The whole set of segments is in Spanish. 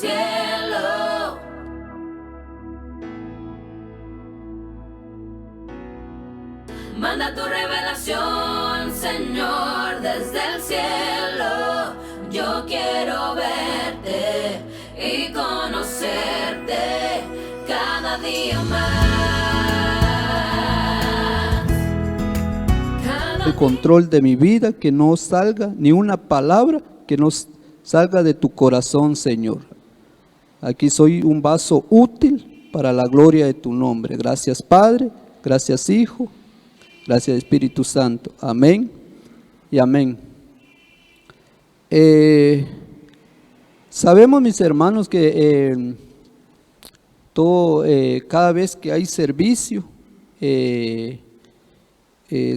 cielo. Manda tu revelación, Señor, desde el cielo. Yo quiero verte y conocerte cada día más. El control de mi vida, que no salga ni una palabra que no salga de tu corazón, Señor. Aquí soy un vaso útil para la gloria de tu nombre. Gracias, Padre. Gracias, Hijo. Gracias, Espíritu Santo. Amén y amén. Sabemos, mis hermanos, que cada vez que hay servicio,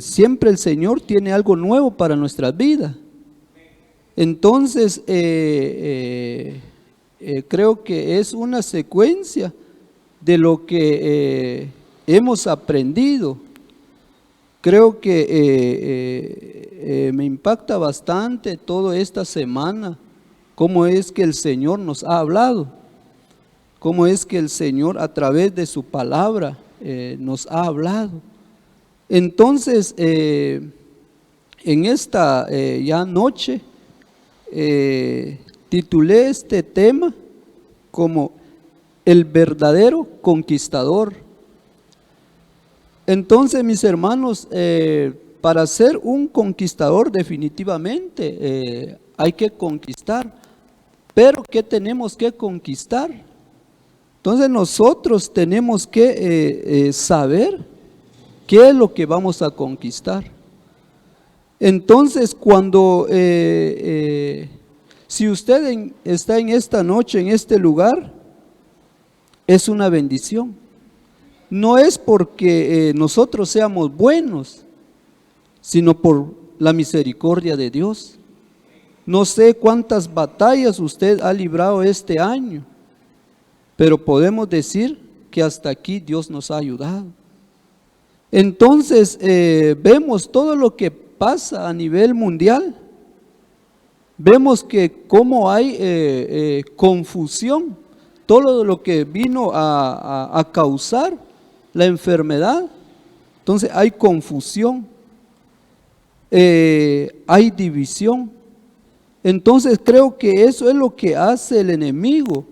siempre el Señor tiene algo nuevo para nuestras vidas. Entonces, creo que es una secuencia de lo que hemos aprendido. Creo que me impacta bastante toda esta semana cómo es que el Señor nos ha hablado, cómo es que el Señor a través de su palabra nos ha hablado. Entonces, en esta ya noche, titulé este tema como el verdadero conquistador. Entonces, mis hermanos, para ser un conquistador definitivamente hay que conquistar. Pero ¿qué tenemos que conquistar? Entonces nosotros tenemos que saber qué es lo que vamos a conquistar. Entonces, cuando si usted está en esta noche, en este lugar, es una bendición. No es porque nosotros seamos buenos, sino por la misericordia de Dios. No sé cuántas batallas usted ha librado este año, pero podemos decir que hasta aquí Dios nos ha ayudado. Entonces, vemos todo lo que pasa a nivel mundial. Vemos que cómo hay confusión, todo lo que vino a causar la enfermedad. Entonces hay confusión, hay división. Entonces creo que eso es lo que hace el enemigo.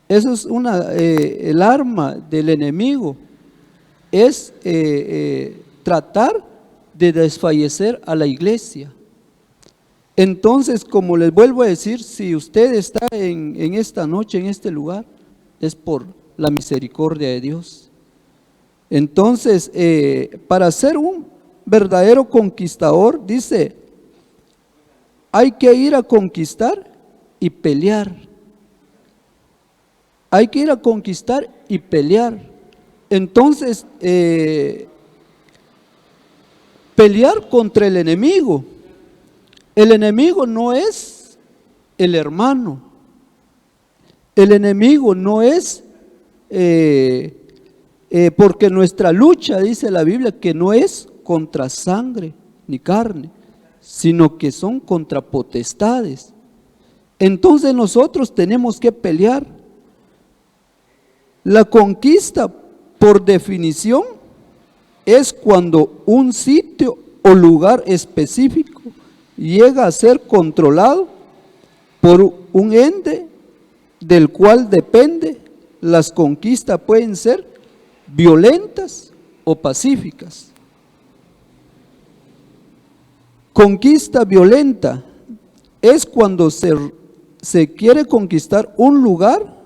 Eso es el arma del enemigo, es tratar de desfallecer a la iglesia. Entonces, como les vuelvo a decir, si usted está en esta noche, en este lugar, es por la misericordia de Dios. Entonces, para ser un verdadero conquistador, dice, hay que ir a conquistar y pelear. Hay que ir a conquistar y pelear. Entonces, pelear contra el enemigo. El enemigo no es el hermano. El enemigo no es, porque nuestra lucha, dice la Biblia, que no es contra sangre ni carne, sino que son contra potestades. Entonces nosotros tenemos que pelear. La conquista, por definición, es cuando un sitio o lugar específico llega a ser controlado por un ente del cual depende. Las conquistas pueden ser violentas o pacíficas. Conquista violenta es cuando se quiere conquistar un lugar,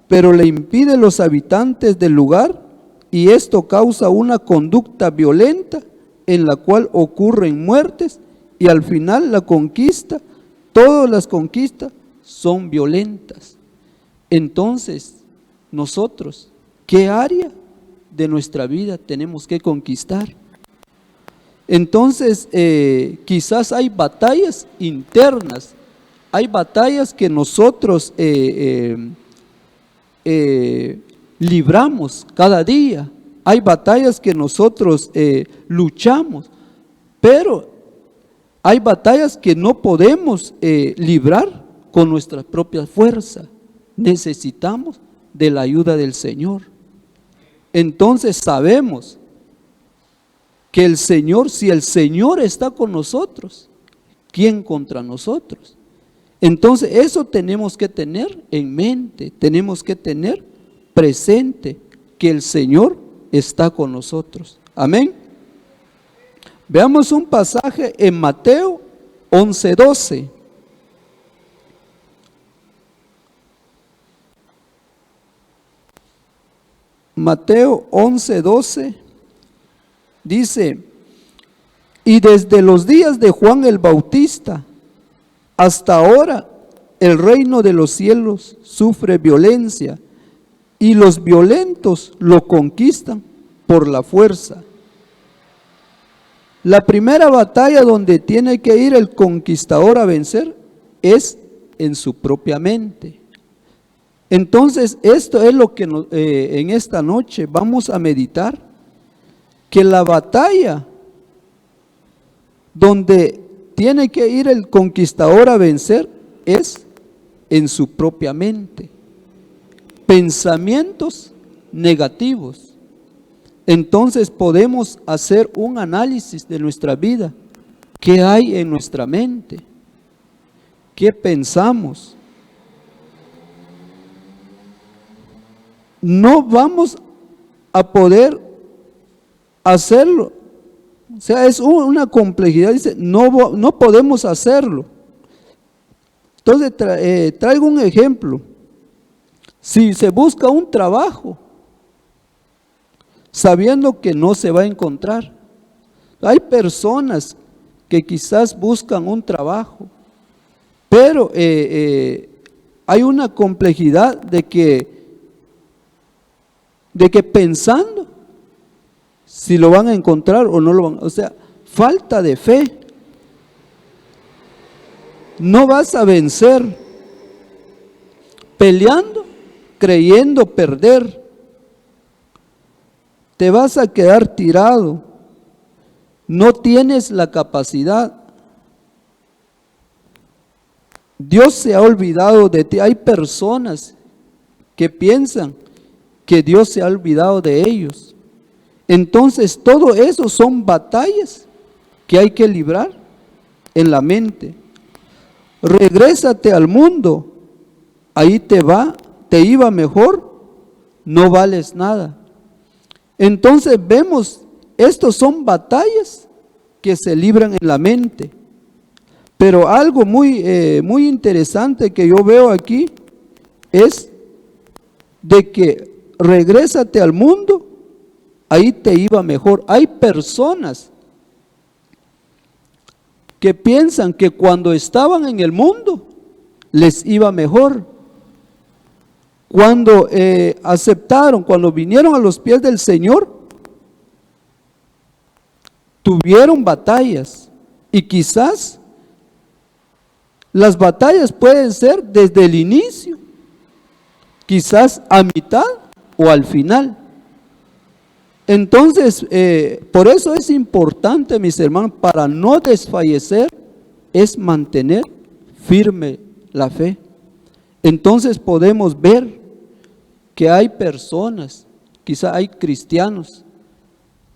pero le impide a los habitantes del lugar, y esto causa una conducta violenta en la cual ocurren muertes, y al final la conquista, todas las conquistas son violentas. Entonces, nosotros, ¿qué área de nuestra vida tenemos que conquistar? Entonces, quizás hay batallas internas, hay batallas que nosotros libramos cada día, hay batallas que nosotros luchamos, pero hay batallas que no podemos librar con nuestra propia fuerza. necesitamos de la ayuda del Señor. Entonces sabemos que el Señor, si el Señor está con nosotros, ¿quién contra nosotros? Entonces eso tenemos que tener en mente, tenemos que tener presente que el Señor está con nosotros. Amén. Veamos un pasaje en Mateo 11:12. Mateo 11:12 dice: y desde los días de Juan el Bautista hasta ahora el reino de los cielos sufre violencia y los violentos lo conquistan por la fuerza. La primera batalla donde tiene que ir el conquistador a vencer es en su propia mente. Entonces, esto es lo que en esta noche vamos a meditar, que la batalla donde tiene que ir el conquistador a vencer es en su propia mente. Pensamientos negativos. Entonces podemos hacer un análisis de nuestra vida. ¿Qué hay en nuestra mente? ¿Qué pensamos? No vamos a poder hacerlo. O sea, es una complejidad. Dice, no podemos hacerlo. Entonces traigo un ejemplo. Si se busca un trabajo, sabiendo que no se va a encontrar. Hay personas que quizás buscan un trabajo, pero hay una complejidad de que pensando si lo van a encontrar o no lo van, o sea, falta de fe. No vas a vencer peleando, creyendo perder. Te vas a quedar tirado. No tienes la capacidad. Dios se ha olvidado de ti. Hay personas que piensan que Dios se ha olvidado de ellos. Entonces, todo eso son batallas que hay que librar en la mente. Regrésate al mundo. Ahí te iba mejor, no vales nada. Entonces vemos, estos son batallas que se libran en la mente. Pero algo muy interesante que yo veo aquí es de que regrésate al mundo, ahí te iba mejor. Hay personas que piensan que cuando estaban en el mundo les iba mejor. Cuando aceptaron, cuando vinieron a los pies del Señor, tuvieron batallas. Y quizás las batallas pueden ser desde el inicio, quizás a mitad o al final. Entonces, por eso es importante, mis hermanos, para no desfallecer, es mantener firme la fe. Entonces podemos ver que hay personas, quizás hay cristianos,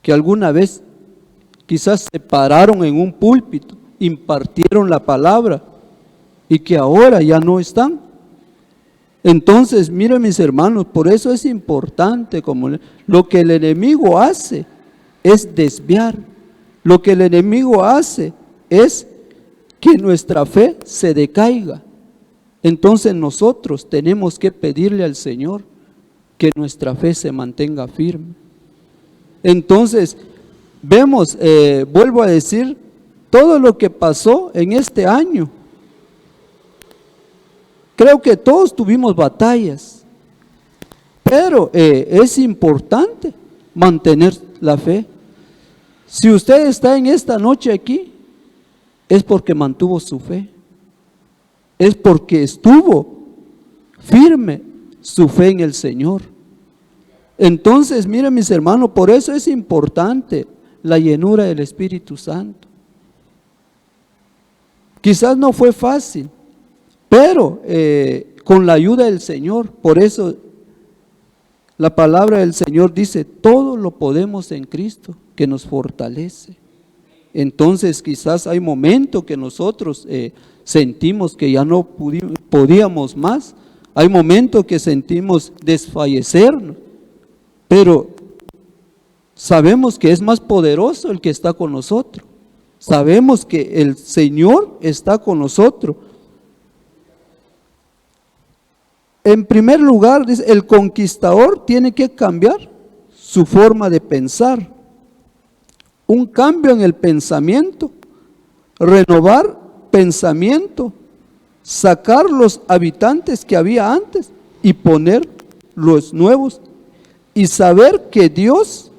que alguna vez quizás se pararon en un púlpito, impartieron la palabra y que ahora ya no están. Entonces, miren mis hermanos, por eso es importante, como lo que el enemigo hace es desviar. Lo que el enemigo hace es que nuestra fe se decaiga. Entonces nosotros tenemos que pedirle al Señor que nuestra fe se mantenga firme. Entonces, vemos, vuelvo a decir, todo lo que pasó en este año. Creo que todos tuvimos batallas, pero es importante mantener la fe. Si usted está en esta noche aquí, es porque mantuvo su fe. Es porque estuvo firme su fe en el Señor. Entonces, miren mis hermanos, por eso es importante la llenura del Espíritu Santo. Quizás no fue fácil, pero con la ayuda del Señor. Por eso la palabra del Señor dice, todo lo podemos en Cristo que nos fortalece. Entonces quizás hay momentos que nosotros sentimos que ya no podíamos más, hay momentos que sentimos desfallecernos, pero sabemos que es más poderoso el que está con nosotros, sabemos que el Señor está con nosotros. En primer lugar, dice, el conquistador tiene que cambiar su forma de pensar. Un cambio en el pensamiento, renovar pensamiento, sacar los habitantes que había antes y poner los nuevos y saber que Dios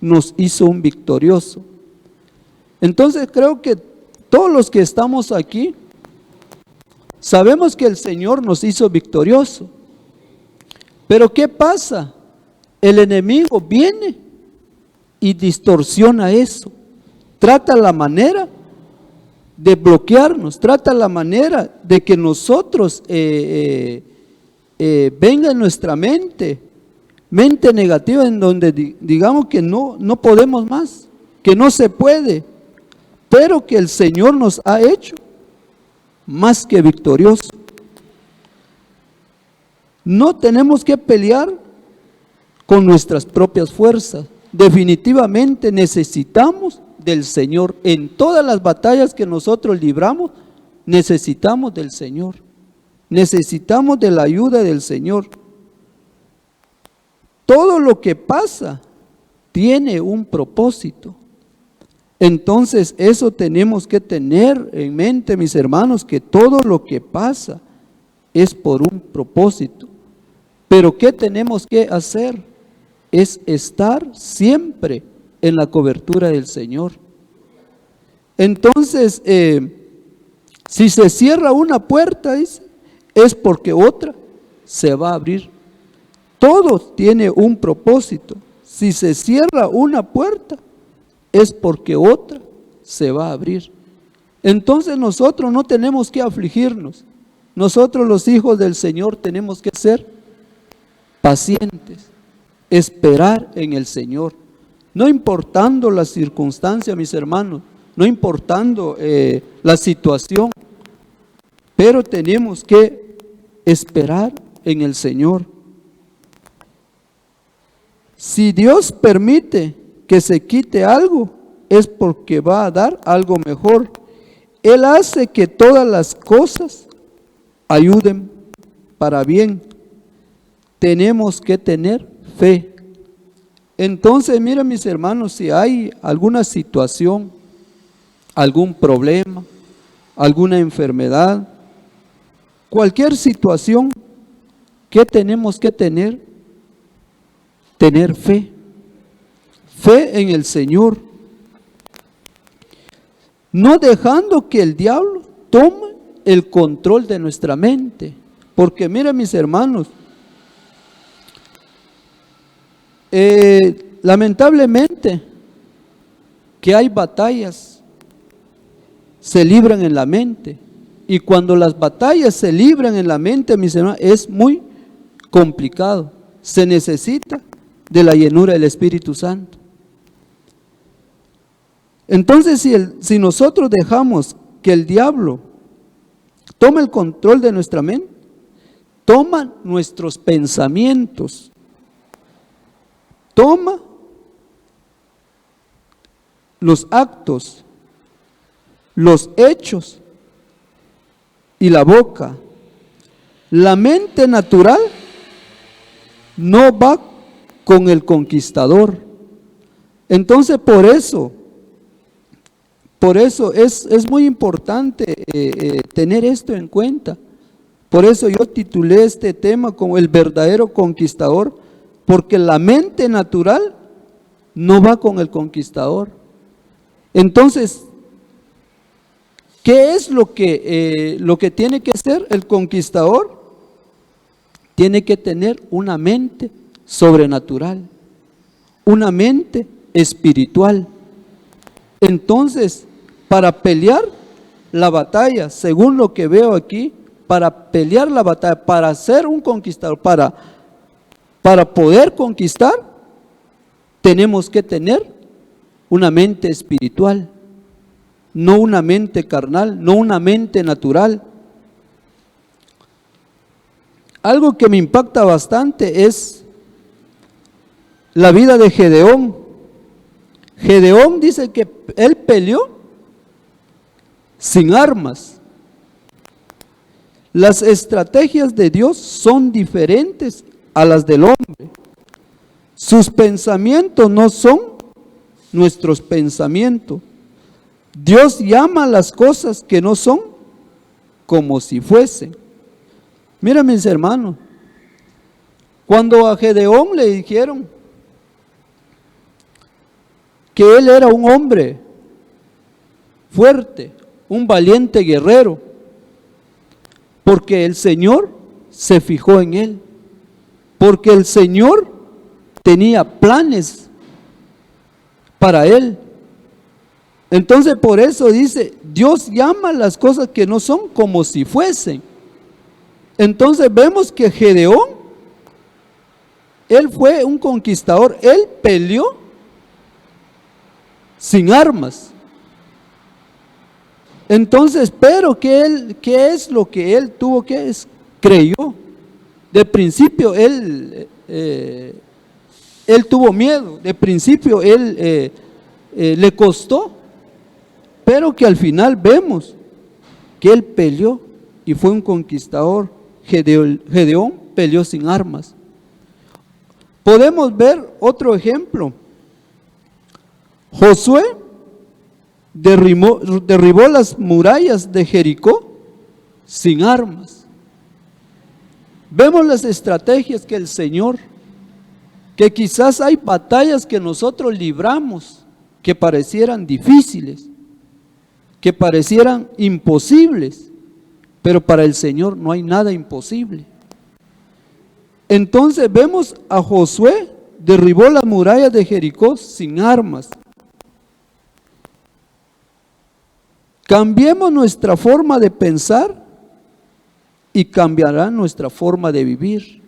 nos hizo un victorioso. Entonces creo que todos los que estamos aquí sabemos que el Señor nos hizo victorioso. Pero ¿qué pasa? El enemigo viene y distorsiona eso. Trata la manera de bloquearnos, trata la manera de que nosotros venga en nuestra mente negativa, en donde digamos que no podemos más, que no se puede, pero que el Señor nos ha hecho más que victorioso. No tenemos que pelear con nuestras propias fuerzas. Definitivamente necesitamos del Señor. En todas las batallas que nosotros libramos, necesitamos del Señor. Necesitamos de la ayuda del Señor. Todo lo que pasa tiene un propósito. Entonces eso tenemos que tener en mente, mis hermanos, que todo lo que pasa es por un propósito. Pero ¿qué tenemos que hacer? Es estar siempre en la cobertura del Señor. Entonces, si se cierra una puerta, dice, es porque otra se va a abrir. Todo tiene un propósito. Si se cierra una puerta, es porque otra se va a abrir. Entonces nosotros no tenemos que afligirnos. Nosotros los hijos del Señor tenemos que ser pacientes, esperar en el Señor, no importando la circunstancia, mis hermanos, no importando la situación, pero tenemos que esperar en el Señor. Si Dios permite que se quite algo, es porque va a dar algo mejor. Él hace que todas las cosas ayuden para bien. Tenemos que tener fe. Entonces, miren, mis hermanos, si hay alguna situación, algún problema, alguna enfermedad, cualquier situación, ¿qué tenemos que tener? Tener fe. Fe en el Señor. No dejando que el diablo tome el control de nuestra mente. Porque miren, mis hermanos, lamentablemente que hay batallas, se libran en la mente. Y cuando las batallas se libran en la mente, mis hermanos, es muy complicado. Se necesita de la llenura del Espíritu Santo. Entonces, si nosotros dejamos que el diablo tome el control de nuestra mente, toma nuestros pensamientos, toma los actos, los hechos y la boca. La mente natural no va con el conquistador. Entonces, por eso es muy importante tener esto en cuenta. Por eso yo titulé este tema como el verdadero conquistador, porque la mente natural no va con el conquistador. Entonces, ¿qué es lo que tiene que ser el conquistador? Tiene que tener una mente sobrenatural, una mente espiritual. Entonces, para pelear la batalla, según lo que veo aquí, para pelear la batalla, para ser un conquistador, para poder conquistar, tenemos que tener una mente espiritual, no una mente carnal, no una mente natural. Algo que me impacta bastante es la vida de Gedeón. Gedeón dice que él peleó sin armas. Las estrategias de Dios son diferentes a las del hombre. Sus pensamientos no son nuestros pensamientos. Dios llama las cosas que no son como si fuesen. Mira, mis hermanos, cuando a Gedeón le dijeron que él era un hombre fuerte, un valiente guerrero, porque el Señor se fijó en él, porque el Señor tenía planes para él. Entonces por eso dice, Dios llama las cosas que no son como si fuesen. Entonces vemos que Gedeón, él fue un conquistador, él peleó sin armas. Entonces, pero ¿qué es lo que él tuvo que es? Creyó. De principio él tuvo miedo, de principio él le costó, pero que al final vemos que él peleó y fue un conquistador. Gedeón peleó sin armas. Podemos ver otro ejemplo. Josué derribó las murallas de Jericó sin armas. Vemos las estrategias que el Señor, que quizás hay batallas que nosotros libramos que parecieran difíciles, que parecieran imposibles, pero para el Señor no hay nada imposible. Entonces vemos a Josué derribó las murallas de Jericó sin armas. Cambiemos nuestra forma de pensar y cambiará nuestra forma de vivir.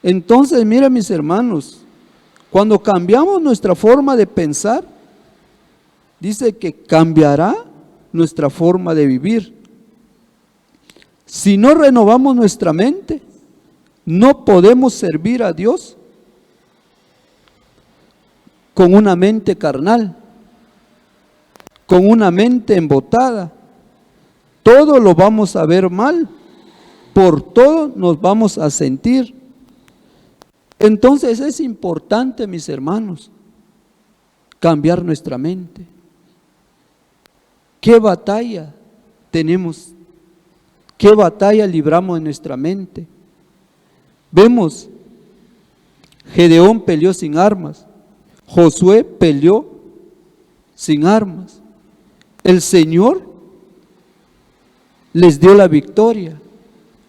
Entonces, mira, mis hermanos, cuando cambiamos nuestra forma de pensar, dice que cambiará nuestra forma de vivir. Si no renovamos nuestra mente, no podemos servir a Dios con una mente carnal, con una mente embotada. Todo lo vamos a ver mal, por todo nos vamos a sentir. Entonces es importante, mis hermanos, cambiar nuestra mente. ¿Qué batalla tenemos? ¿Qué batalla libramos en nuestra mente? Vemos, Gedeón peleó sin armas, Josué peleó sin armas. El Señor les dio la victoria,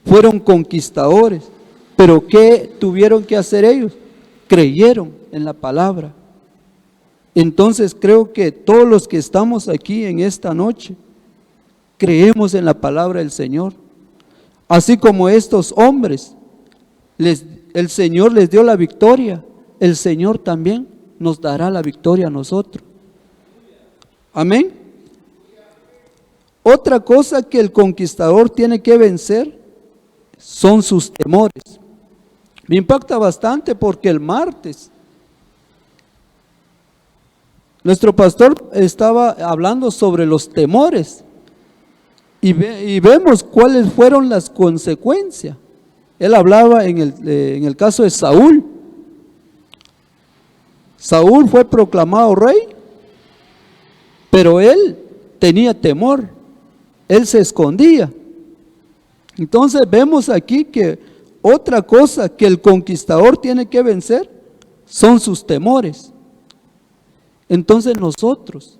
fueron conquistadores, pero ¿qué tuvieron que hacer ellos? Creyeron en la palabra. Entonces creo que todos los que estamos aquí en esta noche, creemos en la palabra del Señor. Así como estos hombres, el Señor les dio la victoria, el Señor también nos dará la victoria a nosotros. Amén. Otra cosa que el conquistador tiene que vencer son sus temores. Me impacta bastante porque el martes nuestro pastor estaba hablando sobre los temores y vemos cuáles fueron las consecuencias. Él hablaba en el caso de Saúl. Saúl fue proclamado rey, pero él tenía temor, él se escondía. Entonces vemos aquí que otra cosa que el conquistador tiene que vencer son sus temores. Entonces nosotros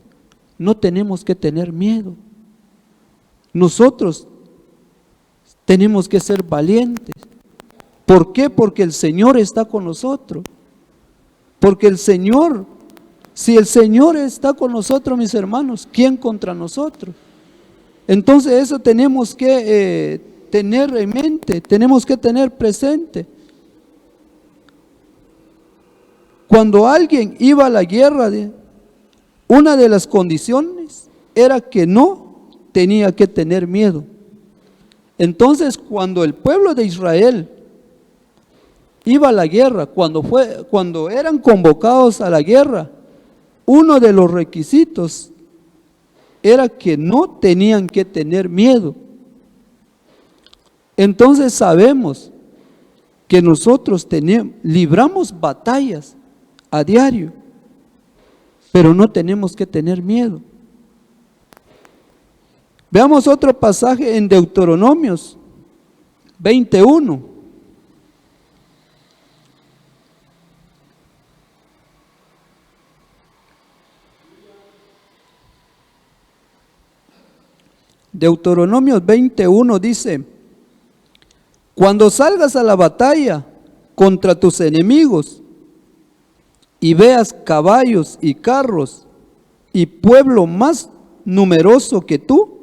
no tenemos que tener miedo. Nosotros tenemos que ser valientes. ¿Por qué? Porque el Señor está con nosotros. Porque el Señor, si el Señor está con nosotros, mis hermanos, ¿quién contra nosotros? Entonces eso tenemos que tener en mente, tenemos que tener presente. Cuando alguien iba a la guerra, una de las condiciones era que no tenía que tener miedo. Entonces, cuando el pueblo de Israel iba a la guerra, cuando eran convocados a la guerra, uno de los requisitos era que no tenían que tener miedo. Entonces sabemos que nosotros libramos batallas a diario, pero no tenemos que tener miedo. Veamos otro pasaje en Deuteronomios 21. Deuteronomios 21 dice: cuando salgas a la batalla contra tus enemigos y veas caballos y carros y pueblo más numeroso que tú,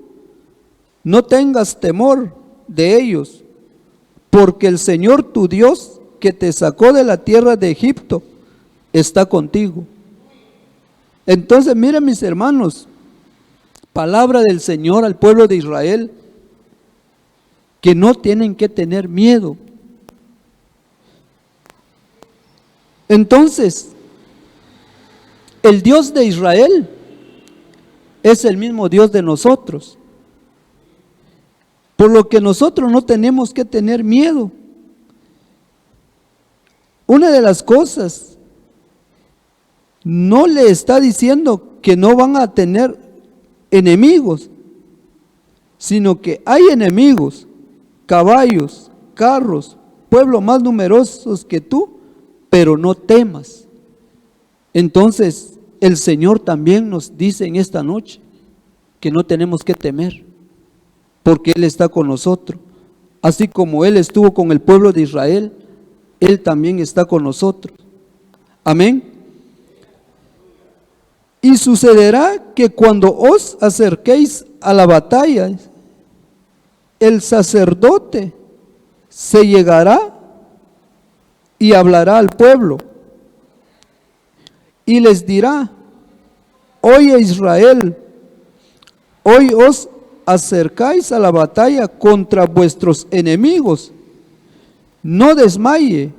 no tengas temor de ellos, porque el Señor tu Dios, que te sacó de la tierra de Egipto, está contigo. Entonces, miren, mis hermanos, palabra del Señor al pueblo de Israel, que no tienen que tener miedo. Entonces, el Dios de Israel es el mismo Dios de nosotros, por lo que nosotros no tenemos que tener miedo. Una de las cosas, no le está diciendo que no van a tener enemigos, sino que hay enemigos, caballos, carros, pueblos más numerosos que tú, pero no temas. Entonces, el Señor también nos dice en esta noche que no tenemos que temer, porque Él está con nosotros. Así como Él estuvo con el pueblo de Israel, Él también está con nosotros. Amén. Y sucederá que cuando os acerquéis a la batalla, el sacerdote se llegará y hablará al pueblo y les dirá: oye Israel, hoy os acercáis a la batalla contra vuestros enemigos. No desmaye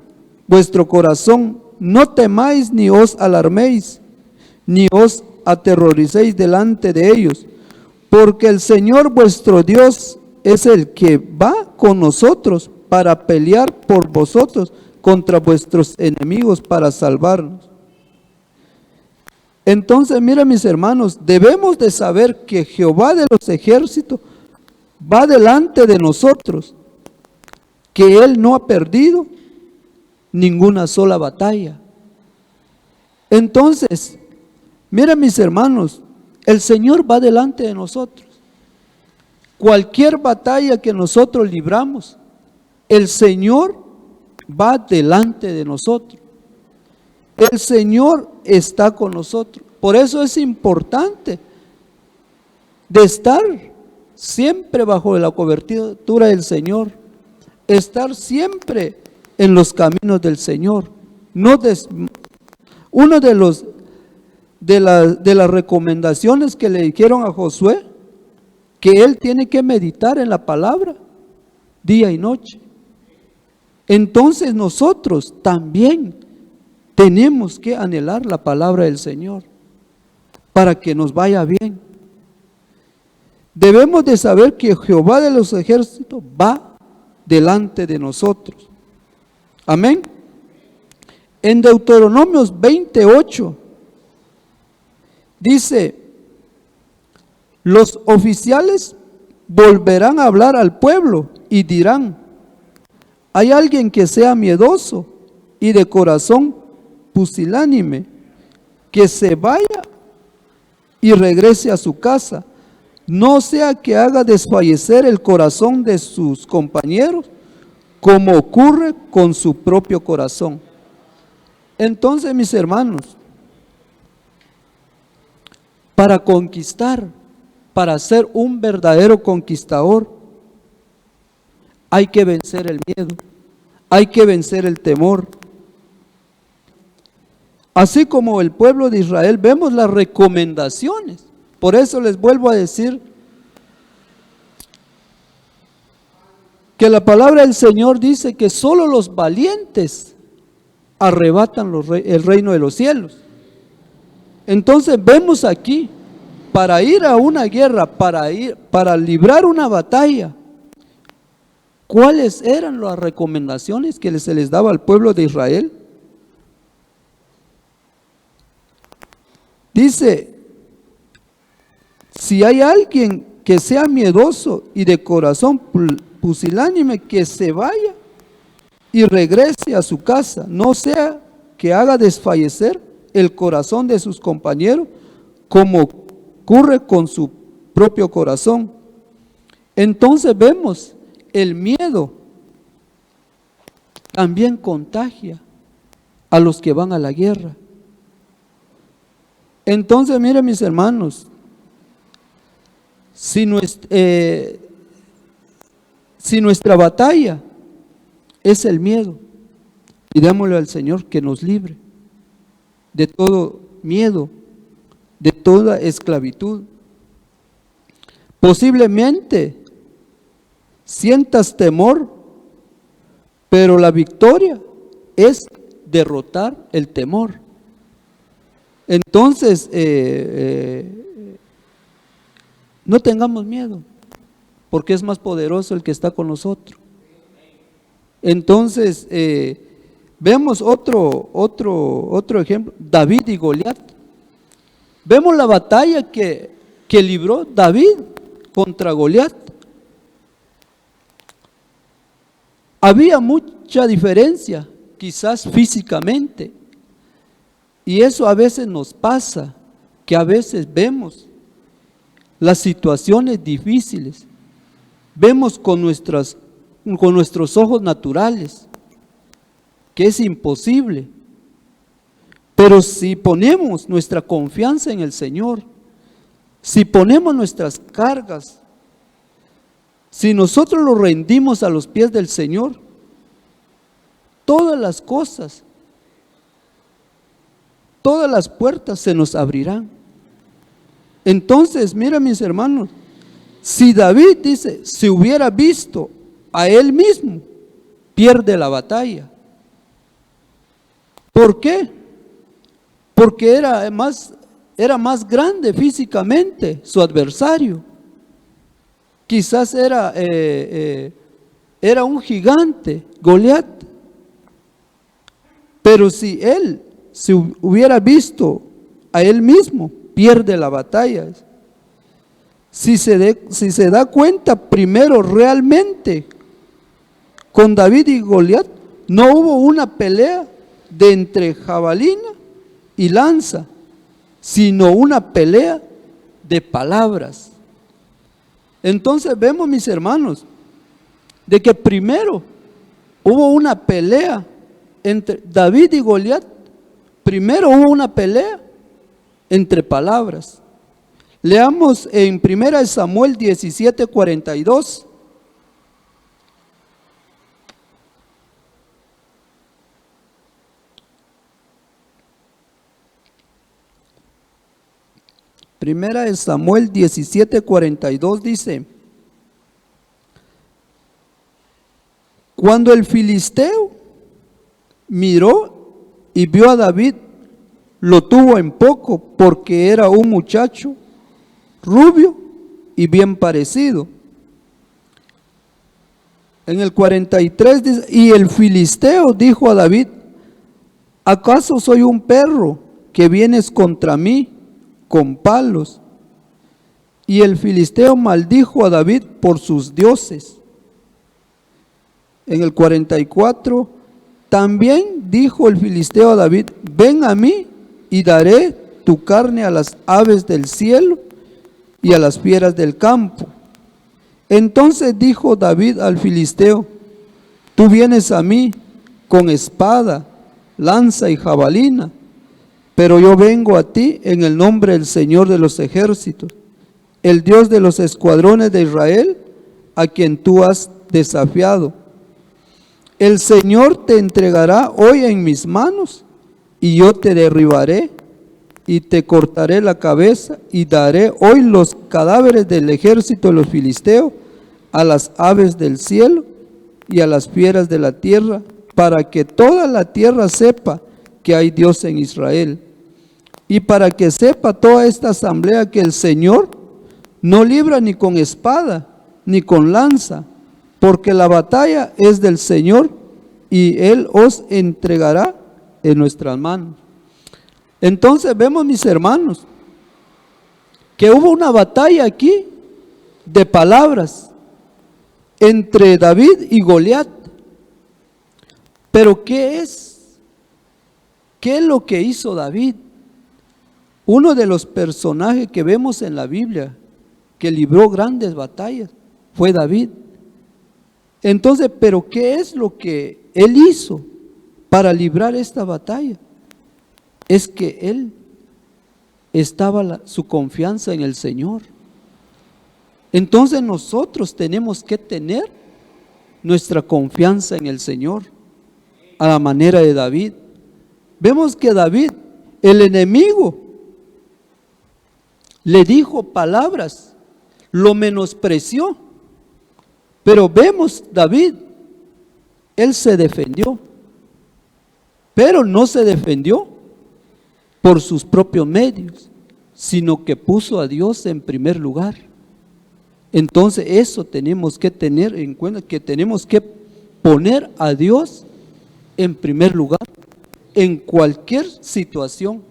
vuestro corazón, no temáis ni os alarméis, ni os aterroricéis delante de ellos, porque el Señor vuestro Dios es el que va con nosotros para pelear por vosotros contra vuestros enemigos para salvarnos. Entonces, mira, mis hermanos, debemos de saber que Jehová de los ejércitos va delante de nosotros, que Él no ha perdido ninguna sola batalla. Entonces, mira, mis hermanos, el Señor va delante de nosotros. Cualquier batalla que nosotros libramos, el Señor va delante de nosotros. El Señor está con nosotros. Por eso es importante de estar siempre bajo la cobertura del Señor, estar siempre en los caminos del Señor. Uno de las recomendaciones que le dijeron a Josué, que él tiene que meditar en la palabra día y noche. Entonces nosotros también tenemos que anhelar la palabra del Señor para que nos vaya bien. Debemos de saber que Jehová de los ejércitos va delante de nosotros. Amén. En Deuteronomios 28 dice: los oficiales volverán a hablar al pueblo y dirán: hay alguien que sea miedoso y de corazón pusilánime, que se vaya y regrese a su casa, no sea que haga desfallecer el corazón de sus compañeros, como ocurre con su propio corazón. Entonces, mis hermanos, para conquistar, para ser un verdadero conquistador, Hay que vencer el miedo, hay que vencer el temor. Así como el pueblo de Israel, vemos las recomendaciones. Por eso les vuelvo a decir que la palabra del Señor dice que solo los valientes arrebatan el reino de los cielos. Entonces vemos aquí, para ir a una guerra, para librar una batalla, ¿cuáles eran las recomendaciones que se les daba al pueblo de Israel? Dice, si hay alguien que sea miedoso y de corazón pusilánime, que se vaya y regrese a su casa, no sea que haga desfallecer el corazón de sus compañeros, como ocurre con su propio corazón. Entonces vemos, el miedo también contagia a los que van a la guerra. Entonces, miren mis hermanos, si nuestra batalla es el miedo, pidámosle al Señor que nos libre de todo miedo, de toda esclavitud. Posiblemente sientas temor, pero la victoria es derrotar el temor. Entonces, no tengamos miedo, porque es más poderoso el que está con nosotros. Entonces, vemos otro ejemplo, David y Goliat. Vemos la batalla que libró David contra Goliat. Había mucha diferencia, quizás físicamente, y eso a veces nos pasa, que a veces vemos las situaciones difíciles, vemos con nuestros ojos naturales que es imposible, pero si ponemos nuestra confianza en el Señor, si ponemos nuestras cargas, si nosotros lo rendimos a los pies del Señor, todas las cosas, todas las puertas se nos abrirán. Entonces, mira mis hermanos, si David dice, si hubiera visto a él mismo, pierde la batalla. ¿Por qué? Porque era más grande físicamente su adversario. Quizás era un gigante, Goliat. Pero si él se hubiera visto a él mismo, pierde la batalla. Si se da cuenta primero, realmente con David y Goliat no hubo una pelea de entre jabalina y lanza, sino una pelea de palabras. Entonces vemos, mis hermanos, de que primero hubo una pelea entre David y Goliat. Primero hubo una pelea entre palabras. Leamos en 1 Samuel 17:42. Primera de Samuel 17:42 dice: cuando el filisteo miró y vio a David, lo tuvo en poco, porque era un muchacho rubio y bien parecido. En el 43 dice: y el filisteo dijo a David: ¿acaso soy un perro que vienes contra mí con palos? Y el filisteo maldijo a David por sus dioses. En el 44, también dijo el filisteo a David: ven a mí y daré tu carne a las aves del cielo y a las fieras del campo. Entonces dijo David al filisteo: tú vienes a mí con espada, lanza y jabalina, pero yo vengo a ti en el nombre del Señor de los ejércitos, el Dios de los escuadrones de Israel, a quien tú has desafiado. El Señor te entregará hoy en mis manos, y yo te derribaré y te cortaré la cabeza, y daré hoy los cadáveres del ejército de los filisteos a las aves del cielo y a las fieras de la tierra, para que toda la tierra sepa que hay Dios en Israel, y para que sepa toda esta asamblea que el Señor no libra ni con espada ni con lanza, porque la batalla es del Señor, y Él os entregará en nuestras manos. Entonces vemos, mis hermanos, que hubo una batalla aquí de palabras entre David y Goliat. Pero ¿qué es? ¿Qué es lo que hizo David? Uno de los personajes que vemos en la Biblia que libró grandes batallas fue David. Entonces, ¿pero qué es lo que él hizo para librar esta batalla? Es que él estaba su confianza en el Señor. Entonces nosotros tenemos que tener nuestra confianza en el Señor, a la manera de David. Vemos que David, el enemigo, le dijo palabras, lo menospreció, pero vemos David, él se defendió, pero no se defendió por sus propios medios, sino que puso a Dios en primer lugar. Entonces eso tenemos que tener en cuenta, que tenemos que poner a Dios en primer lugar en cualquier situación.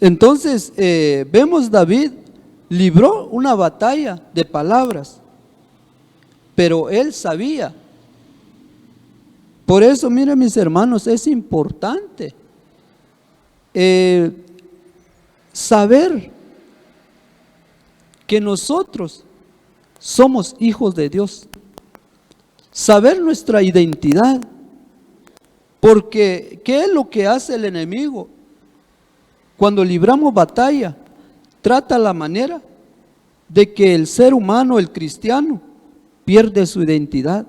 Entonces vemos David libró una batalla de palabras, pero él sabía. Por eso, miren, mis hermanos, es importante saber que nosotros somos hijos de Dios, saber nuestra identidad, porque ¿qué es lo que hace el enemigo? Cuando libramos batalla, trata la manera de que el ser humano, el cristiano, pierde su identidad.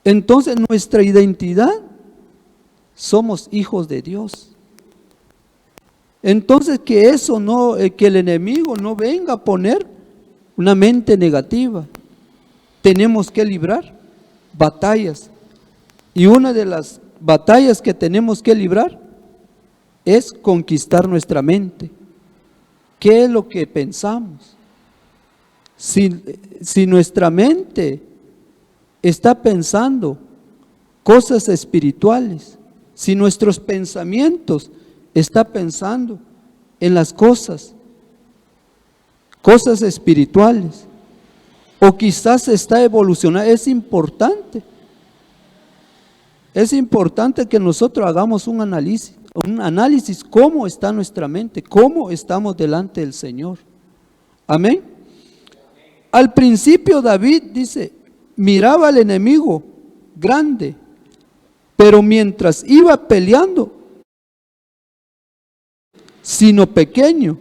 Entonces nuestra identidad, somos hijos de Dios. Entonces que eso no, que el enemigo no venga a poner una mente negativa. Tenemos que librar batallas. Y una de las batallas que tenemos que librar es conquistar nuestra mente. ¿Qué es lo que pensamos? Si nuestra mente está pensando cosas espirituales, si nuestros pensamientos está pensando en las cosas espirituales, o quizás está evolucionando, es importante que nosotros hagamos un análisis cómo está nuestra mente, cómo estamos delante del Señor. Amén. Al principio David dice, miraba al enemigo grande, pero mientras iba peleando, sino pequeño,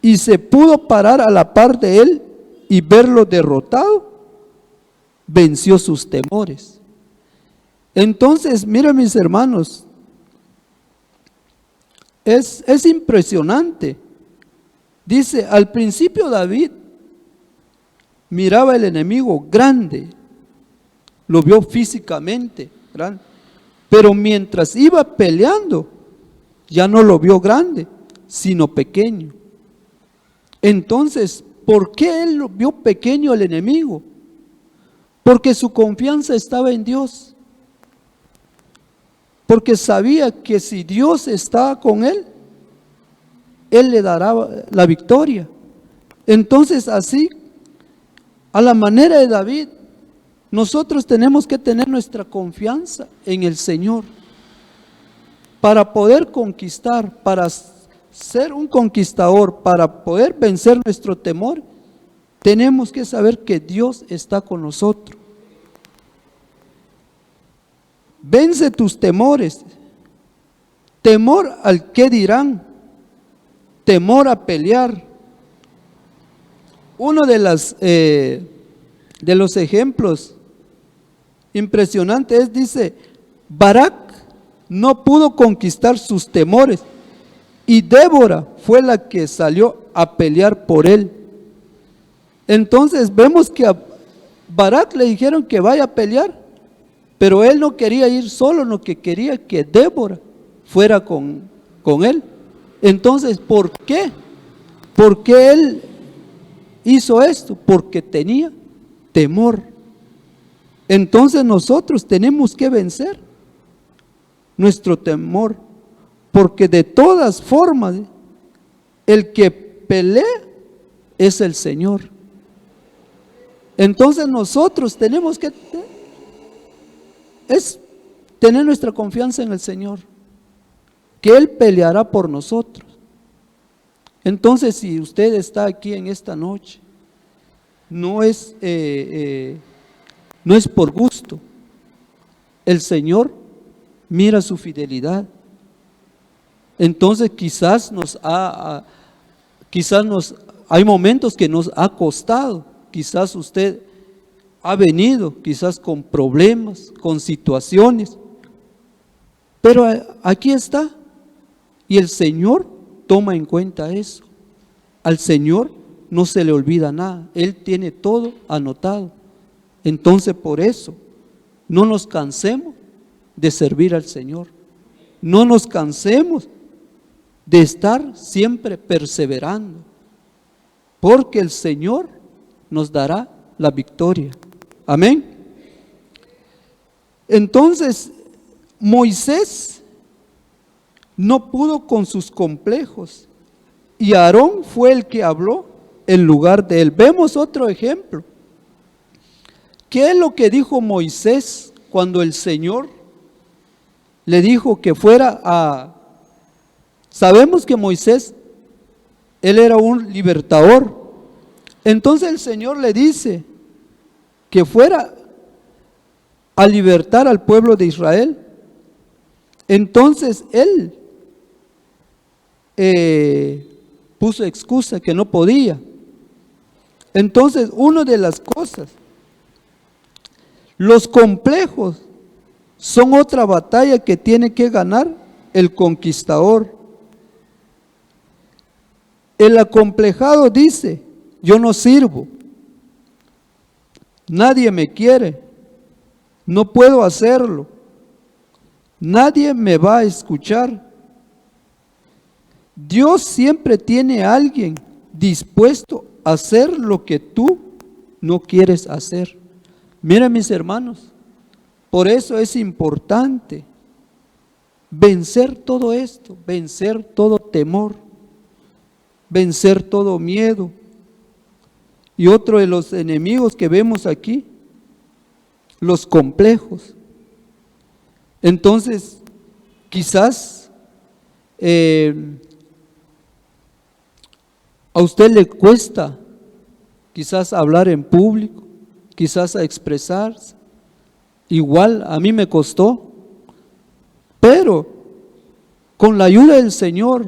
y se pudo parar a la par de él y verlo derrotado, venció sus temores. Entonces, miren, mis hermanos, es impresionante. Dice, al principio David miraba el enemigo grande, lo vio físicamente grande, pero mientras iba peleando, ya no lo vio grande, sino pequeño. Entonces, ¿por qué él lo vio pequeño al enemigo? Porque su confianza estaba en Dios. Porque sabía que si Dios estaba con él, Él le dará la victoria. Entonces, así, a la manera de David, nosotros tenemos que tener nuestra confianza en el Señor para poder conquistar, para ser un conquistador, para poder vencer nuestro temor. Tenemos que saber que Dios está con nosotros. Vence tus temores, temor al qué dirán, temor a pelear. Una de las de los ejemplos impresionantes dice, Barak no pudo conquistar sus temores y Débora fue la que salió a pelear por él. Entonces vemos que a Barak le dijeron que vaya a pelear, pero él no quería ir solo, no, que quería que Débora fuera con él. Entonces, ¿por qué? ¿Por qué él hizo esto? Porque tenía temor. Entonces nosotros tenemos que vencer nuestro temor, porque de todas formas el que pelea es el Señor. Entonces nosotros tenemos que tener nuestra confianza en el Señor, que Él peleará por nosotros. Entonces, si usted está aquí en esta noche, no es por gusto. El Señor mira su fidelidad. Entonces quizás hay momentos que nos ha costado. Quizás usted ha venido, quizás con problemas, con situaciones, pero aquí está. Y el Señor toma en cuenta eso. Al Señor no se le olvida nada. Él tiene todo anotado. Entonces, por eso, no nos cansemos de servir al Señor. No nos cansemos de estar siempre perseverando, porque el Señor nos dará la victoria. Amén. Entonces, Moisés no pudo con sus complejos y Aarón fue el que habló en lugar de él. Vemos otro ejemplo. ¿Qué es lo que dijo Moisés cuando el Señor le dijo que fuera a... Sabemos que Moisés, él era un libertador. Entonces el Señor le dice que fuera a libertar al pueblo de Israel. Entonces él puso excusa que no podía. Entonces, una de las cosas, los complejos son otra batalla que tiene que ganar el conquistador. El acomplejado dice, yo no sirvo, nadie me quiere, no puedo hacerlo, nadie me va a escuchar. Dios siempre tiene a alguien dispuesto a hacer lo que tú no quieres hacer. Miren, mis hermanos, por eso es importante vencer todo esto, vencer todo temor, vencer todo miedo. Y otro de los enemigos que vemos aquí, los complejos. Entonces, quizás a usted le cuesta quizás hablar en público, quizás a expresarse. Igual a mí me costó, pero con la ayuda del Señor,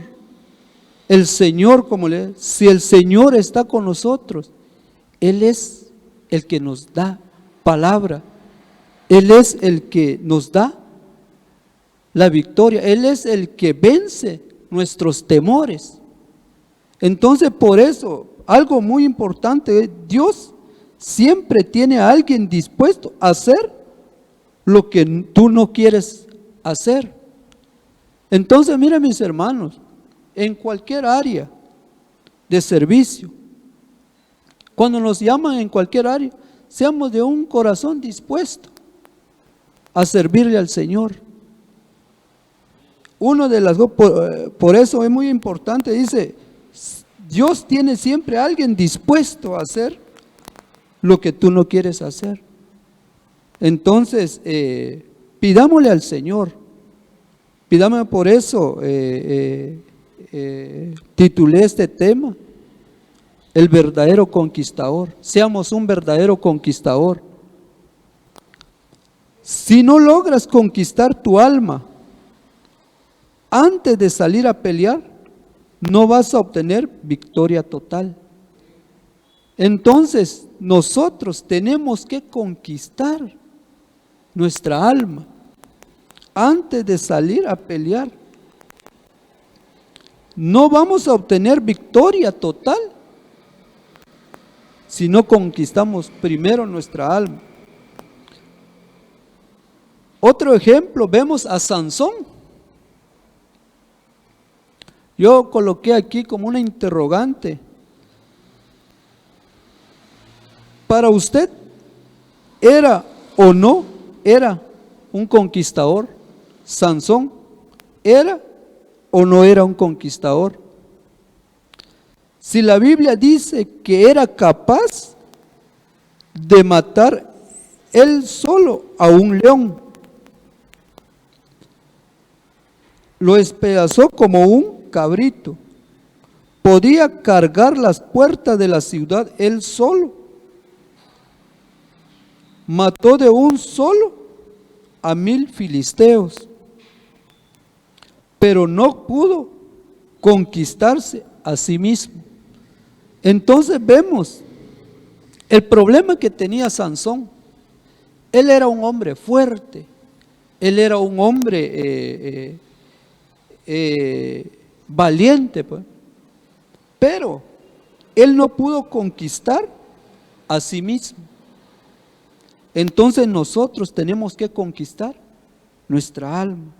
el Señor, si el Señor está con nosotros, Él es el que nos da palabra, Él es el que nos da la victoria, Él es el que vence nuestros temores. Entonces, por eso, algo muy importante, Dios siempre tiene a alguien dispuesto a hacer lo que tú no quieres hacer. Entonces, mira, mis hermanos, en cualquier área de servicio, cuando nos llaman en cualquier área, seamos de un corazón dispuesto a servirle al Señor. Por eso es muy importante, dice, Dios tiene siempre a alguien dispuesto a hacer lo que tú no quieres hacer. Entonces, pidámosle al Señor, pidámosle. Por eso titulé este tema, el verdadero conquistador. Seamos un verdadero conquistador. Si no logras conquistar tu alma antes de salir a pelear, no vas a obtener victoria total. Entonces, nosotros tenemos que conquistar nuestra alma antes de salir a pelear. No vamos a obtener victoria total si no conquistamos primero nuestra alma. Otro ejemplo, vemos a Sansón. Yo coloqué aquí como una interrogante. Para usted, ¿era o no era un conquistador? Sansón, ¿era o no era un conquistador? Si la Biblia dice que era capaz de matar él solo a un león, lo despedazó como un cabrito, podía cargar las puertas de la ciudad él solo, mató de un solo a 1000 filisteos, pero no pudo conquistarse a sí mismo. Entonces vemos el problema que tenía Sansón. Él era un hombre fuerte, él era un hombre valiente, pues. Pero él no pudo conquistar a sí mismo. Entonces nosotros tenemos que conquistar nuestra alma.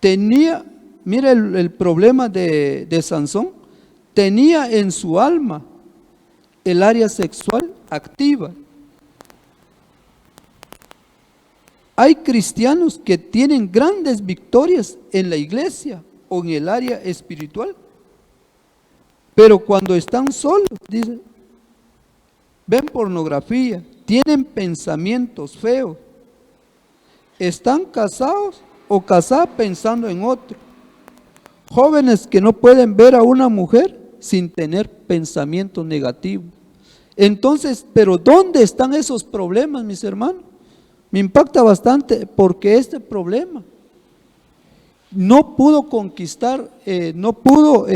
Tenía, mira el problema de Sansón, tenía en su alma el área sexual activa. Hay cristianos que tienen grandes victorias en la iglesia o en el área espiritual, pero cuando están solos, dicen, ven pornografía, tienen pensamientos feos, están casados o casadas pensando en otro. Jóvenes que no pueden ver a una mujer sin tener pensamientos negativos. Entonces, ¿pero dónde están esos problemas, mis hermanos? Me impacta bastante porque este problema no pudo conquistar, no pudo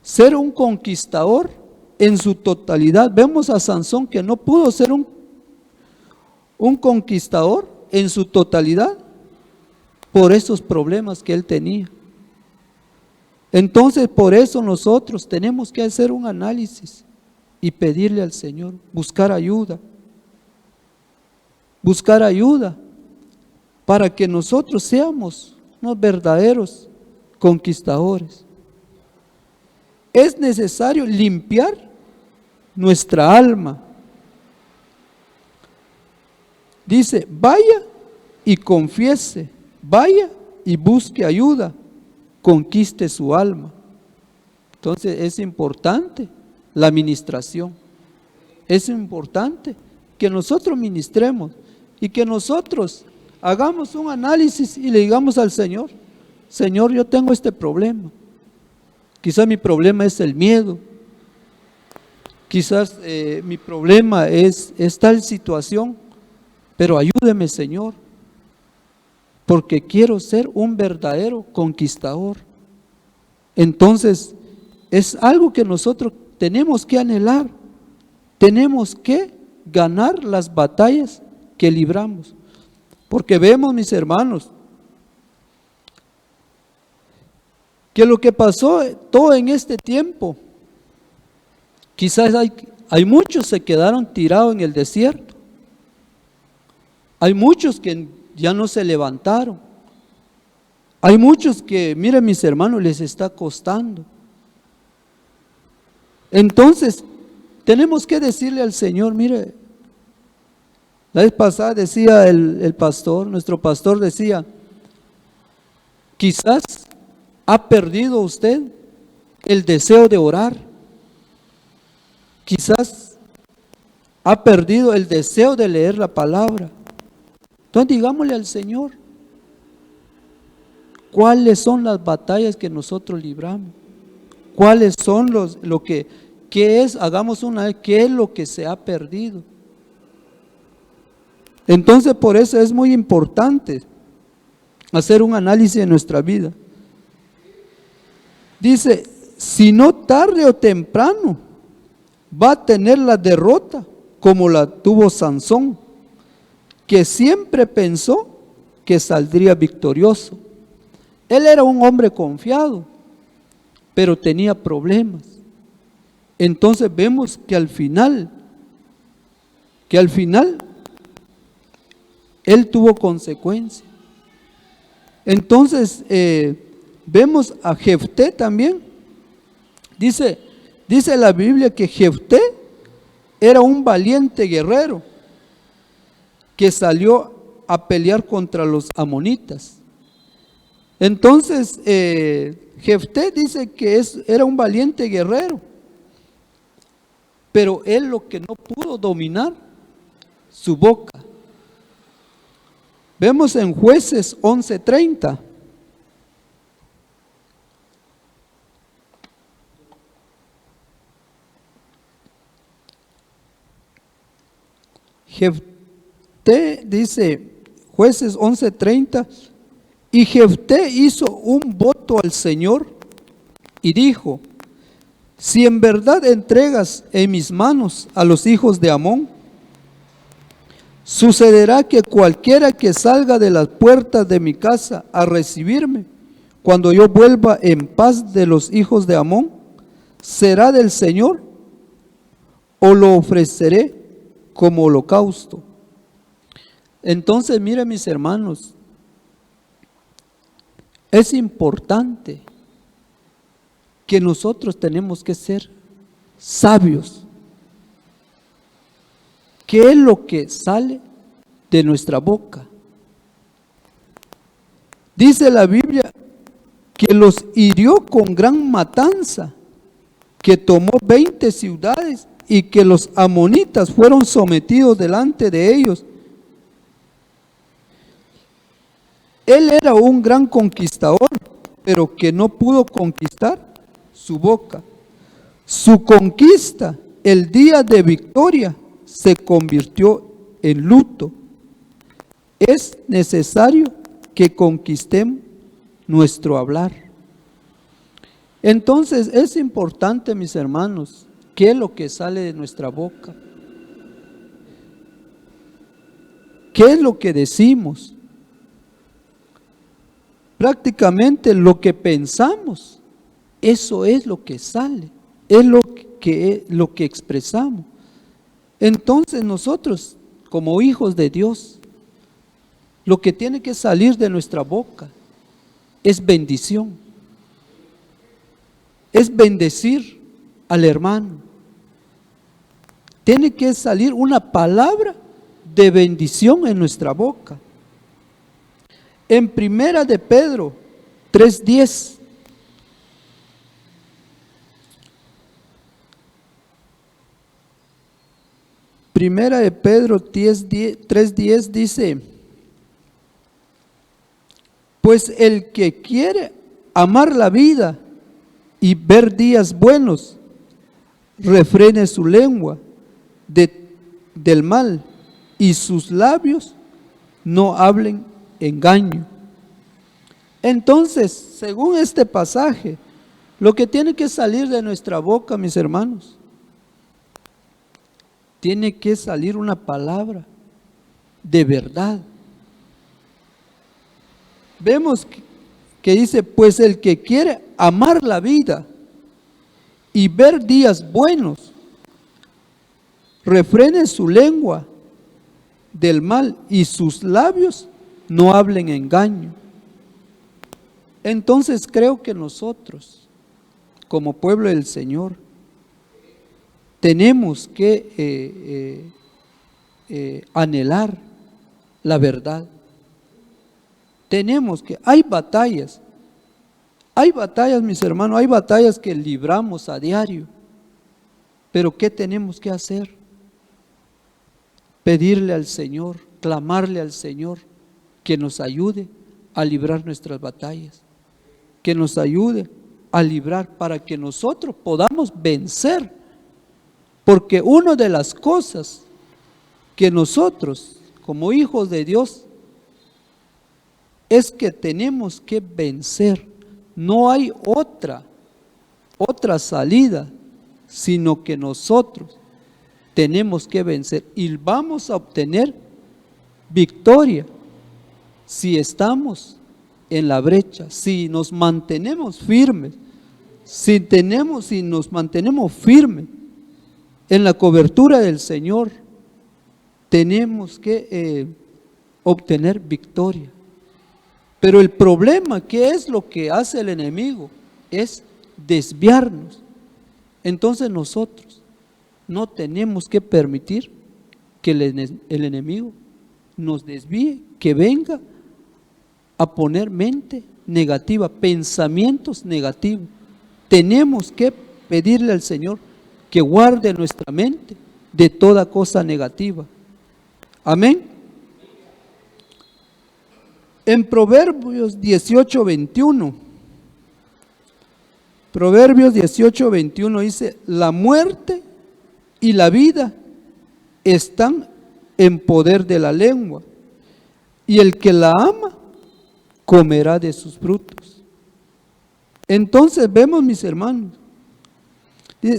ser un conquistador en su totalidad. Vemos a Sansón que no pudo ser un conquistador en su totalidad por esos problemas que él tenía. Entonces, por eso nosotros tenemos que hacer un análisis y pedirle al Señor, buscar ayuda para que nosotros seamos unos verdaderos conquistadores. Es necesario limpiar nuestra alma. Dice, vaya y confiese, vaya y busque ayuda, conquiste su alma. Entonces es importante la administración. Es importante que nosotros ministremos y que nosotros hagamos un análisis y le digamos al Señor, Señor, yo tengo este problema. Quizás mi problema es el miedo. Quizás mi problema es tal situación, pero ayúdeme, Señor, porque quiero ser un verdadero conquistador. Entonces, es algo que nosotros tenemos que anhelar, tenemos que ganar las batallas que libramos, porque vemos, mis hermanos, que lo que pasó todo en este tiempo, quizás hay muchos se quedaron tirados en el desierto, hay muchos que ya no se levantaron, hay muchos que, miren mis hermanos, les está costando. Entonces, tenemos que decirle al Señor, mire, la vez pasada decía el pastor, nuestro pastor decía, quizás ha perdido usted el deseo de orar, quizás ha perdido el deseo de leer la palabra. Entonces digámosle al Señor, ¿cuáles son las batallas que nosotros libramos? ¿Cuáles son qué es, hagamos una vez, qué es lo que se ha perdido? Entonces por eso es muy importante hacer un análisis de nuestra vida. Dice, si no tarde o temprano, va a tener la derrota como la tuvo Sansón, que siempre pensó que saldría victorioso. Él era un hombre confiado, pero tenía problemas. Entonces vemos que al final él tuvo consecuencias. Entonces vemos a Jefté también. Dice la Biblia que Jefté era un valiente guerrero que salió a pelear contra los amonitas. Entonces Jefté dice que era un valiente guerrero, pero él lo que no pudo dominar, su boca. Vemos en Jueces 11:30. Jefté dice, Jueces 11:30, y Jefté hizo un voto al Señor y dijo: si en verdad entregas en mis manos a los hijos de Amón, sucederá que cualquiera que salga de las puertas de mi casa a recibirme, cuando yo vuelva en paz de los hijos de Amón, será del Señor, o lo ofreceré como holocausto. Entonces, miren, mis hermanos, es importante que nosotros tenemos que ser sabios. ¿Qué es lo que sale de nuestra boca? Dice la Biblia que los hirió con gran matanza, que tomó 20 ciudades y que los amonitas fueron sometidos delante de ellos. Él era un gran conquistador, pero que no pudo conquistar su boca. Su conquista, el día de victoria, se convirtió en luto. Es necesario que conquistemos nuestro hablar. Entonces es importante, mis hermanos, qué es lo que sale de nuestra boca, qué es lo que decimos. Prácticamente lo que pensamos, eso es lo que sale, es lo que expresamos. Entonces nosotros, como hijos de Dios, lo que tiene que salir de nuestra boca es bendición, es bendecir al hermano. Tiene que salir una palabra de bendición en nuestra boca. En Primera de Pedro 3:10, Primera de Pedro 3:10 dice: pues el que quiere amar la vida y ver días buenos, refrene su lengua del mal y sus labios no hablen engaño. Entonces, según este pasaje, lo que tiene que salir de nuestra boca, mis hermanos, tiene que salir una palabra de verdad. Vemos que dice: pues el que quiere amar la vida y ver días buenos, refrene su lengua del mal y sus labios no hablen engaño. Entonces creo que nosotros, como pueblo del Señor, tenemos que anhelar la verdad. Tenemos que, hay batallas, mis hermanos, hay batallas que libramos a diario, pero ¿qué tenemos que hacer? Pedirle al Señor, clamarle al Señor que nos ayude a librar nuestras batallas, que nos ayude a librar para que nosotros podamos vencer, porque una de las cosas que nosotros como hijos de Dios es que tenemos que vencer. No hay otra salida sino que nosotros tenemos que vencer y vamos a obtener victoria si estamos en la brecha, si nos mantenemos firmes, si nos mantenemos firmes en la cobertura del Señor, tenemos que obtener victoria. Pero el problema, ¿qué es lo que hace el enemigo? Es desviarnos. Entonces nosotros no tenemos que permitir que el enemigo nos desvíe, que venga a poner mente negativa, pensamientos negativos. Tenemos que pedirle al Señor que guarde nuestra mente de toda cosa negativa. Amén. En Proverbios 18:21, Proverbios 18:21 dice: la muerte y la vida están en poder de la lengua, y el que la ama comerá de sus frutos. Entonces vemos, mis hermanos,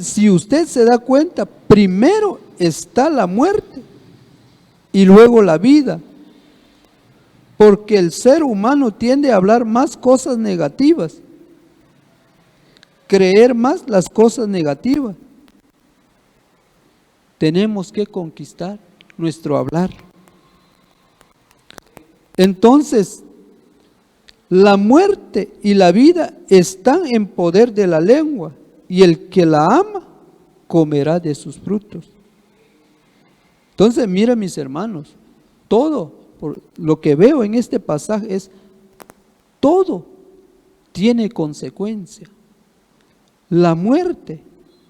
si usted se da cuenta, primero está la muerte y luego la vida, porque el ser humano tiende a hablar más cosas negativas, creer más las cosas negativas. Tenemos que conquistar nuestro hablar. Entonces, la muerte y la vida están en poder de la lengua, y el que la ama comerá de sus frutos. Entonces, mira, mis hermanos, todo por lo que veo en este pasaje es, todo tiene consecuencia. La muerte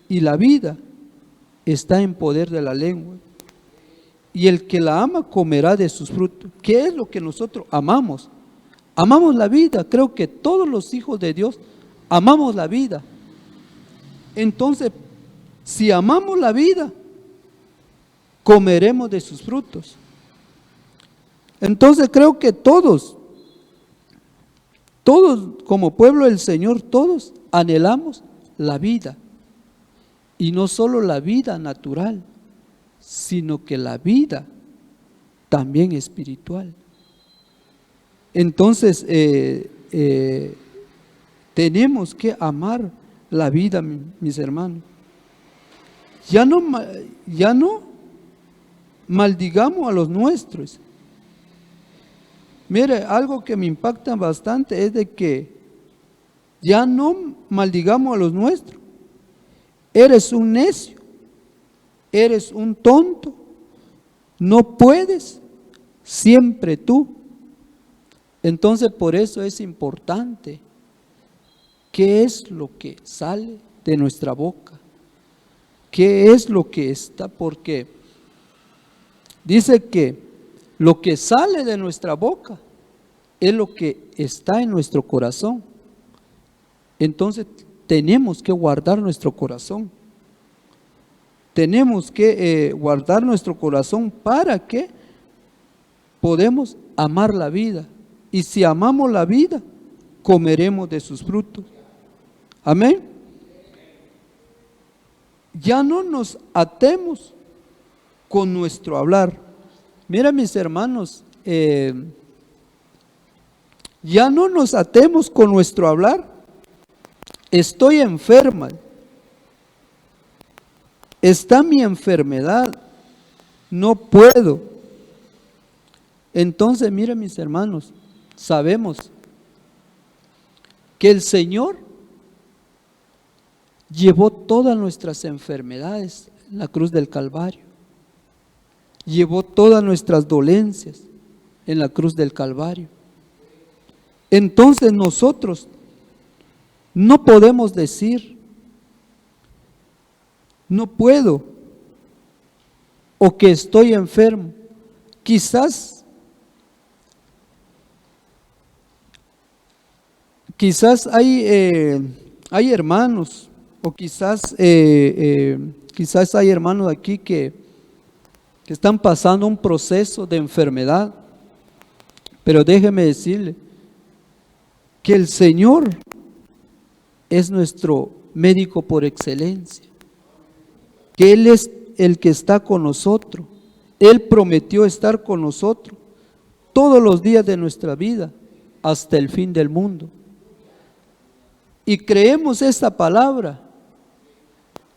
y la vida está en poder de la lengua, y el que la ama comerá de sus frutos. ¿Qué es lo que nosotros amamos? Amamos la vida. Creo que todos los hijos de Dios amamos la vida. Entonces, si amamos la vida, comeremos de sus frutos. Entonces creo que todos como pueblo del Señor, todos anhelamos la vida. Y no solo la vida natural, sino que la vida también espiritual. Entonces tenemos que amar la vida, mis hermanos. Ya no maldigamos a los nuestros. Mire, algo que me impacta bastante es de que ya no maldigamos a los nuestros. Eres un necio, eres un tonto, no puedes, siempre tú. Entonces, por eso es importante qué es lo que sale de nuestra boca, qué es lo que está, porque dice que lo que sale de nuestra boca es lo que está en nuestro corazón. Entonces tenemos que guardar nuestro corazón. Tenemos que guardar nuestro corazón para que podamos amar la vida. Y si amamos la vida, comeremos de sus frutos. Amén. Ya no nos atemos con nuestro hablar. Mira, mis hermanos, ya no nos atemos con nuestro hablar. Estoy enferma. Está mi enfermedad. No puedo. Entonces, mira, mis hermanos, sabemos que el Señor llevó todas nuestras enfermedades en la cruz del Calvario. Llevó todas nuestras dolencias en la cruz del Calvario. Entonces nosotros no podemos decir, no puedo, o que estoy enfermo. Quizás hay hermanos, o quizás hay hermanos aquí que están pasando un proceso de enfermedad, pero déjeme decirle que el Señor es nuestro médico por excelencia. que Él es el que está con nosotros. Él prometió estar con nosotros todos los días de nuestra vida hasta el fin del mundo. Y creemos esta palabra.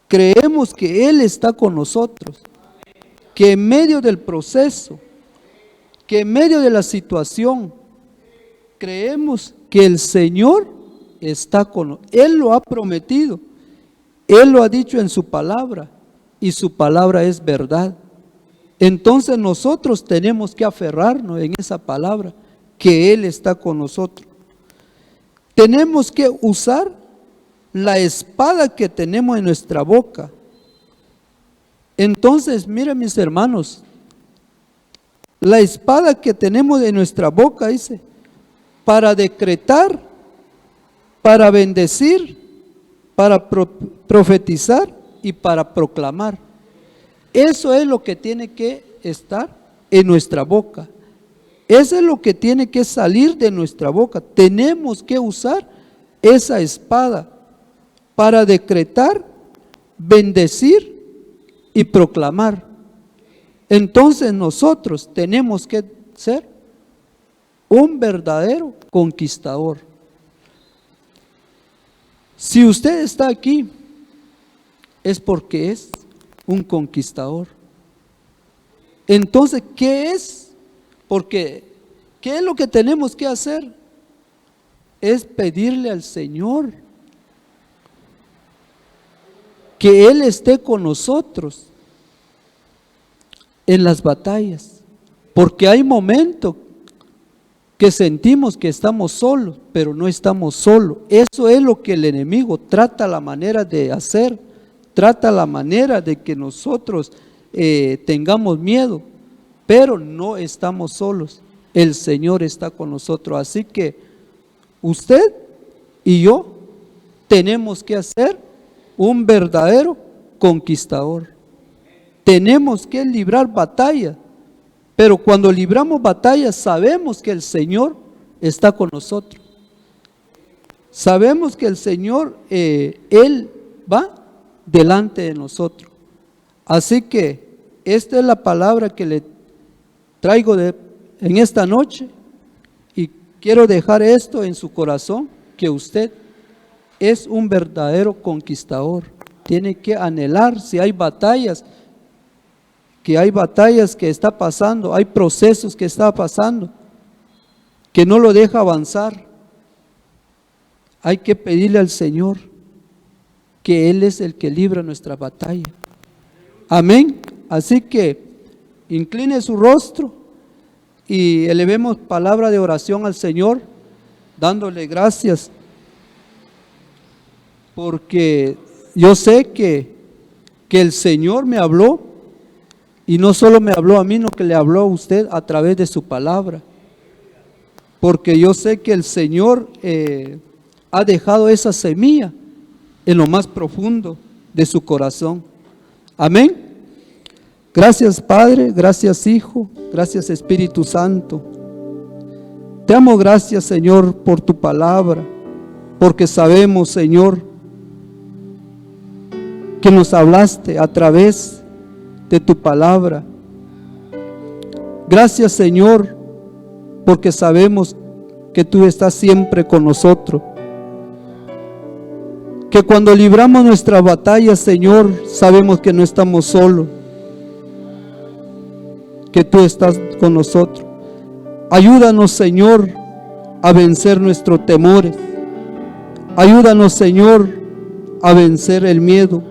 Creemos que Él está con nosotros, que en medio del proceso, que en medio de la situación, creemos que el Señor está con nosotros. Él lo ha prometido, Él lo ha dicho en su palabra, y su palabra es verdad. Entonces nosotros tenemos que aferrarnos en esa palabra, que Él está con nosotros. Tenemos que usar la espada que tenemos en nuestra boca. Entonces, miren mis hermanos, la espada que tenemos en nuestra boca, dice, para decretar, para bendecir, para profetizar y para proclamar. Eso es lo que tiene que estar en nuestra boca. Eso es lo que tiene que salir de nuestra boca. Tenemos que usar esa espada para decretar, bendecir y proclamar. Entonces nosotros tenemos que ser un verdadero conquistador. Si usted está aquí, es porque es un conquistador. Entonces, ¿qué es? Porque, ¿qué es lo que tenemos que hacer? Es pedirle al Señor que Él esté con nosotros en las batallas, porque hay momentos que sentimos que estamos solos, pero no estamos solos. Eso es lo que el enemigo trata la manera de hacer, trata la manera de que nosotros tengamos miedo, pero no estamos solos. El Señor está con nosotros, así que usted y yo tenemos que ser un verdadero conquistador. Tenemos que librar batalla, pero cuando libramos batallas sabemos que el Señor está con nosotros. Sabemos que el Señor, Él va delante de nosotros. Así que esta es la palabra que le traigo en esta noche, y quiero dejar esto en su corazón, que usted es un verdadero conquistador. Tiene que anhelar, si hay batallas, que está pasando, hay procesos que está pasando, que no lo deja avanzar. Hay que pedirle al Señor que Él es el que libra nuestra batalla. Amén. Así que incline su rostro y elevemos palabra de oración al Señor, dándole gracias, porque yo sé que el Señor me habló, y no solo me habló a mí, sino que le habló a usted a través de su palabra, porque yo sé que el Señor ha dejado esa semilla en lo más profundo de su corazón. Amén. Gracias Padre, gracias Hijo, gracias Espíritu Santo. Te amo, gracias Señor por tu palabra, porque sabemos Señor que nos hablaste a través de tu palabra. Gracias Señor, porque sabemos que tú estás siempre con nosotros, que cuando libramos nuestra batalla Señor, sabemos que no estamos solos, que tú estás con nosotros. Ayúdanos Señor a vencer nuestros temores. Ayúdanos Señor a vencer el miedo.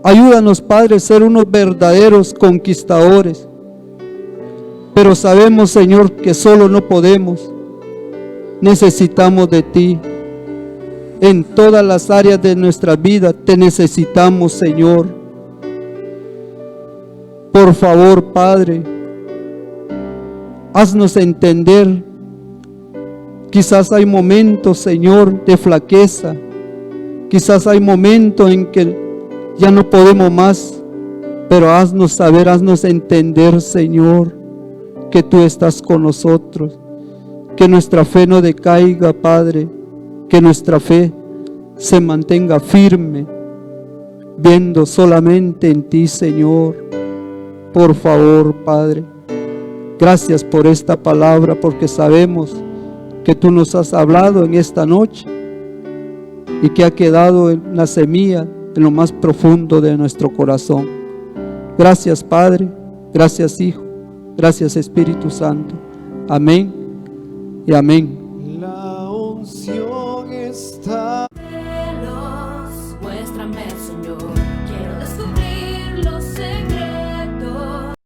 Ayúdanos Padre a ser unos verdaderos conquistadores. Pero sabemos Señor que solo no podemos. Necesitamos de ti. En todas las áreas de nuestra vida te necesitamos Señor. Por favor Padre, haznos entender. Quizás hay momentos Señor de flaqueza. Quizás hay momentos en que ya no podemos más, pero haznos saber, haznos entender Señor, que tú estás con nosotros, que nuestra fe no decaiga Padre, que nuestra fe se mantenga firme. viendo solamente en ti, Señor. Por favor, Padre, gracias por esta palabra, porque sabemos que tú nos has hablado en esta noche y que ha quedado en la semilla en lo más profundo de nuestro corazón. Gracias, Padre, gracias, Hijo, gracias, Espíritu Santo. Amén y amén. La unción está